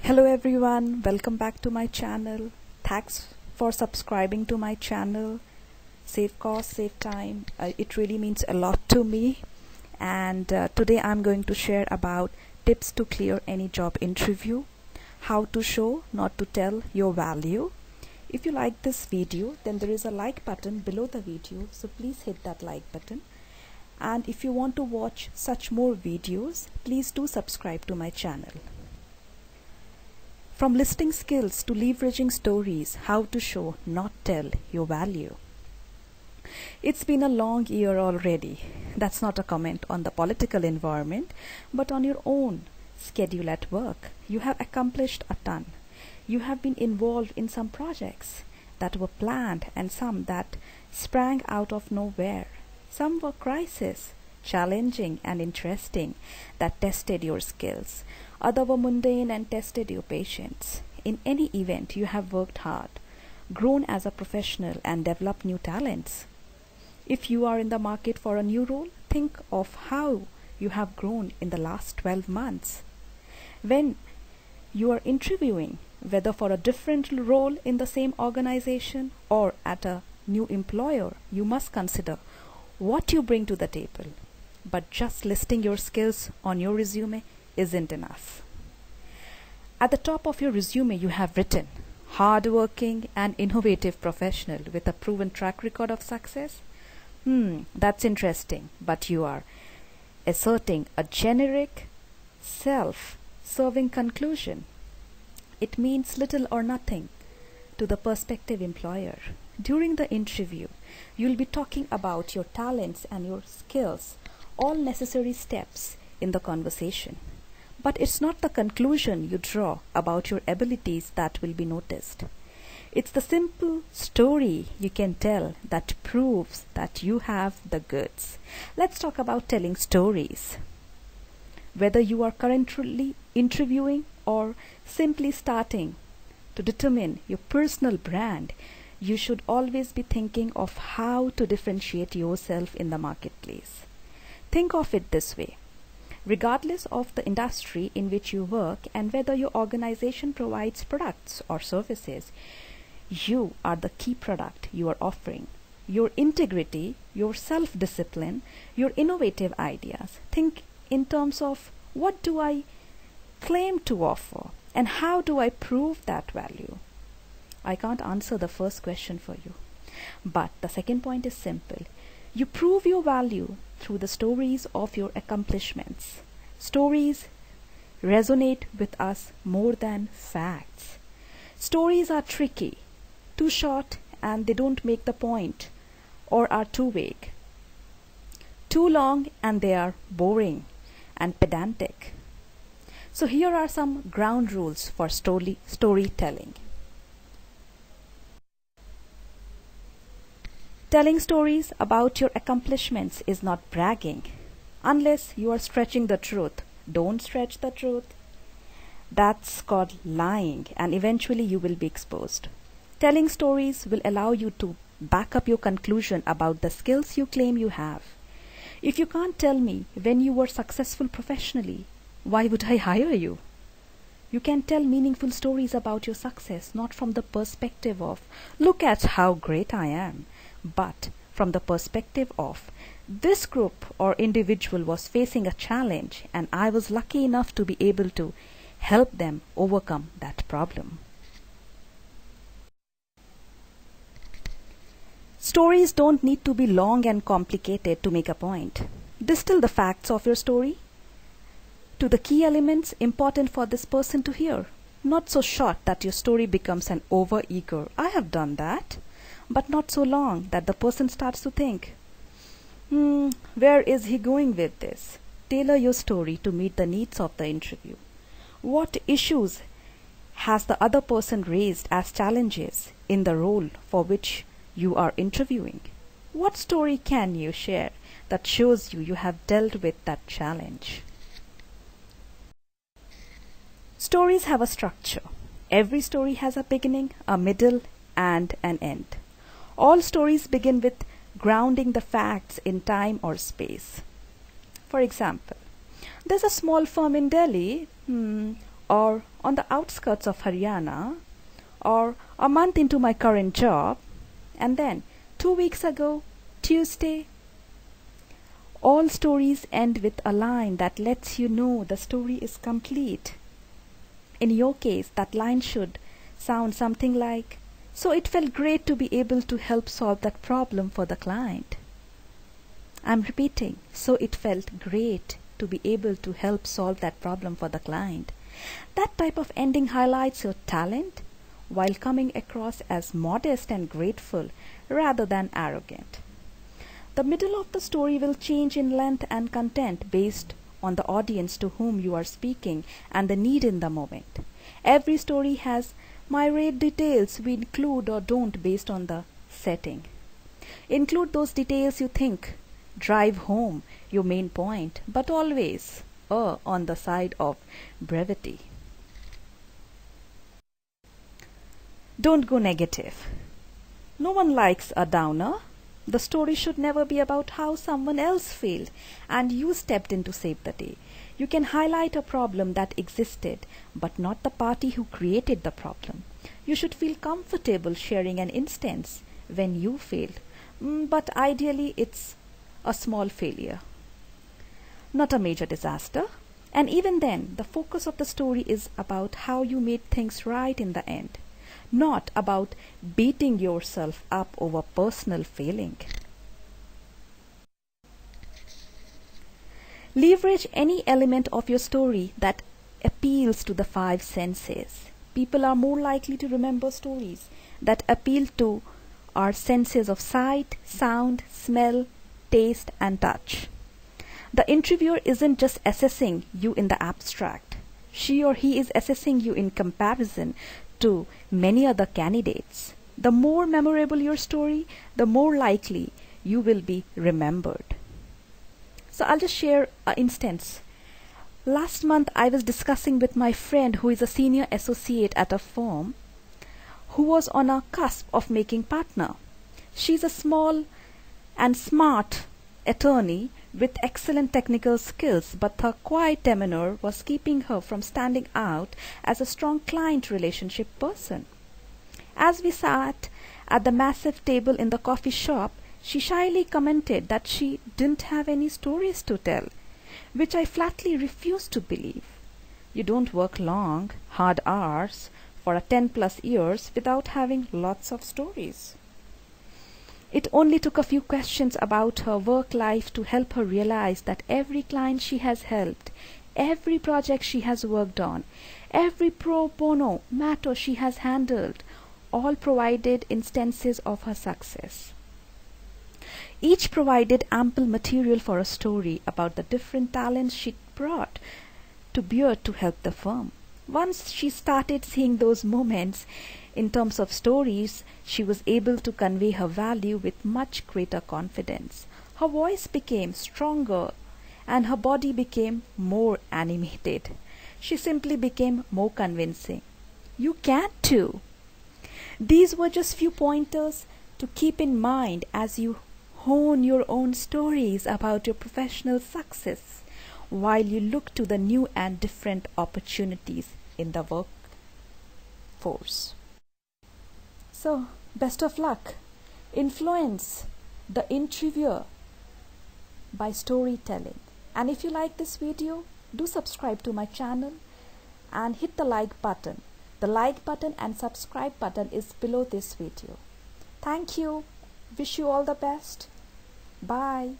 Hello everyone, welcome back to my channel. Thanks for subscribing to my channel. Save cost, save time. It really means a lot to me. And today I'm going to share about tips to clear any job interview, how to show, not to tell your value. If you like this video, then there is a like button below the video, so please hit that like button. And if you want to watch such more videos, please do subscribe to my channel. From listing skills to leveraging stories, how to show, not tell your value. It's been a long year already. That's not a comment on the political environment, but on your own schedule at work. You have accomplished a ton. You have been involved in some projects that were planned and some that sprang out of nowhere. Some were crises, challenging and interesting, that tested your skills. Others were mundane and tested your patience. In any event, you have worked hard, grown as a professional and developed new talents. If you are in the market for a new role, think of how you have grown in the last 12 months. When you are interviewing, whether for a different role in the same organization or at a new employer, you must consider what you bring to the table. But just listing your skills on your resume isn't enough. At the top of your resume, you have written hardworking and innovative professional with a proven track record of success. That's interesting, but you are asserting a generic, self-serving conclusion. It means little or nothing to the prospective employer. During the interview, you'll be talking about your talents and your skills, all necessary steps in the conversation. But it's not the conclusion you draw about your abilities that will be noticed. It's the simple story you can tell that proves that you have the goods. Let's talk about telling stories. Whether you are currently interviewing or simply starting to determine your personal brand, you should always be thinking of how to differentiate yourself in the marketplace. Think of it this way. Regardless of the industry in which you work and whether your organization provides products or services, you are the key product you are offering. Your integrity, your self-discipline, your innovative ideas. Think in terms of what do I claim to offer and how do I prove that value? I can't answer the first question for you. But the second point is simple. You prove your value through the stories of your accomplishments. Stories resonate with us more than facts. Stories are tricky, too short and they don't make the point, or are too vague. Too long and they are boring and pedantic. So here are some ground rules for storytelling. Telling stories about your accomplishments is not bragging. Unless you are stretching the truth, don't stretch the truth. That's called lying, and eventually you will be exposed. Telling stories will allow you to back up your conclusion about the skills you claim you have. If you can't tell me when you were successful professionally, why would I hire you? You can tell meaningful stories about your success, not from the perspective of, look at how great I am, but from the perspective of, this group or individual was facing a challenge and I was lucky enough to be able to help them overcome that problem. Stories don't need to be long and complicated to make a point. Distill the facts of your story to the key elements important for this person to hear. Not so short that your story becomes an over-eager, I have done that, but not so long that the person starts to think, where is he going with this? Tailor your story to meet the needs of the interview. What issues has the other person raised as challenges in the role for which you are interviewing? What story can you share that shows you have dealt with that challenge? Stories have a structure. Every story has a beginning, a middle, and an end. All stories begin with grounding the facts in time or space. For example, there's a small firm in Delhi or on the outskirts of Haryana, or a month into my current job, and then 2 weeks ago, Tuesday. All stories end with a line that lets you know the story is complete. In your case, that line should sound something like, "So it felt great to be able to help solve that problem for the client." I'm repeating, so it felt great to be able to help solve that problem for the client. That type of ending highlights your talent while coming across as modest and grateful rather than arrogant. The middle of the story will change in length and content based on the audience to whom you are speaking and the need in the moment. Every story has myriad details we include or don't based on the setting. Include those details you think drive home your main point, but always err on the side of brevity. Don't go negative. No one likes a downer. The story should never be about how someone else failed and you stepped in to save the day. You can highlight a problem that existed, but not the party who created the problem. You should feel comfortable sharing an instance when you failed, but ideally it's a small failure, not a major disaster. And even then, the focus of the story is about how you made things right in the end, not about beating yourself up over personal failing. Leverage any element of your story that appeals to the five senses. People are more likely to remember stories that appeal to our senses of sight, sound, smell, taste, and touch. The interviewer isn't just assessing you in the abstract. She or he is assessing you in comparison to many other candidates. The more memorable your story, the more likely you will be remembered. So I'll just share an instance. Last month I was discussing with my friend who is a senior associate at a firm who was on a cusp of making partner. She's a small and smart attorney with excellent technical skills, but her quiet demeanor was keeping her from standing out as a strong client relationship person. As we sat at the massive table in the coffee shop, she shyly commented that she didn't have any stories to tell, which I flatly refused to believe. You don't work long, hard hours for 10+ years without having lots of stories. It only took a few questions about her work life to help her realize that every client she has helped, every project she has worked on, every pro bono matter she has handled, all provided instances of her success. Each provided ample material for a story about the different talents she brought to bear to help the firm. Once she started seeing those moments in terms of stories, she was able to convey her value with much greater confidence. Her voice became stronger and her body became more animated. She simply became more convincing. You can too. These were just few pointers to keep in mind as you hone your own stories about your professional success while you look to the new and different opportunities in the workforce. So, best of luck. Influence the interviewer by storytelling. And if you like this video, do subscribe to my channel and hit the like button. The like button and subscribe button is below this video. Thank you. Wish you all the best. Bye.